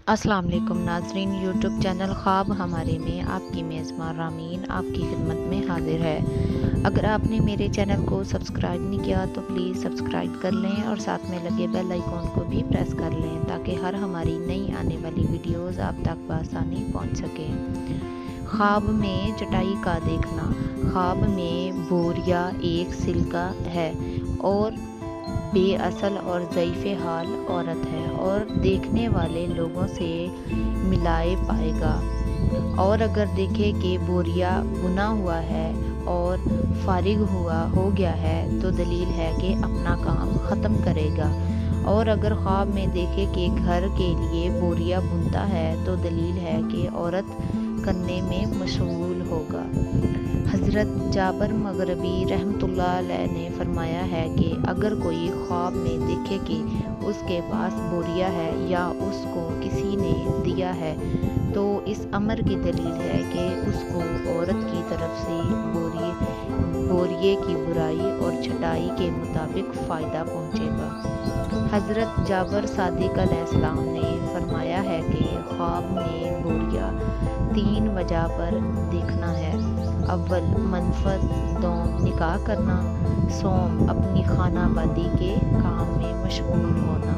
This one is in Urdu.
السلام علیکم ناظرین، یوٹیوب چینل خواب ہمارے میں آپ کی میزبان رامین آپ کی خدمت میں حاضر ہے۔ اگر آپ نے میرے چینل کو سبسکرائب نہیں کیا تو پلیز سبسکرائب کر لیں اور ساتھ میں لگے بیل آئیکن کو بھی پریس کر لیں تاکہ ہر ہماری نئی آنے والی ویڈیوز آپ تک بآسانی پہنچ سکیں۔ خواب میں چٹائی کا دیکھنا۔ خواب میں بوریا ایک سلکہ ہے اور بے اصل اور ضعیف حال عورت ہے اور دیکھنے والے لوگوں سے ملائے پائے گا، اور اگر دیکھے کہ بوریا بنا ہوا ہے اور فارغ ہو گیا ہے تو دلیل ہے کہ اپنا کام ختم کرے گا، اور اگر خواب میں دیکھے کہ گھر کے لیے بوریا بنتا ہے تو دلیل ہے کہ عورت کرنے میں مشغول ہوگا۔ حضرت جابر مغربی رحمۃ اللہ علیہ نے فرمایا ہے کہ اگر کوئی خواب میں دیکھے کہ اس کے پاس بوریا ہے یا اس کو کسی نے دیا ہے تو اس امر کی دلیل ہے کہ اس کو عورت کی طرف سے بوریے کی برائی اور چھٹائی کے مطابق فائدہ پہنچے گا۔ حضرت جابر صادق علیہ السلام نے فرمایا ہے کہ خواب میں بوریا 3 وجہ پر دیکھنا ہے: اول منفرد، دوم نکاح کرنا، سوم اپنی خانہ بادی کے کام میں مشغول ہونا۔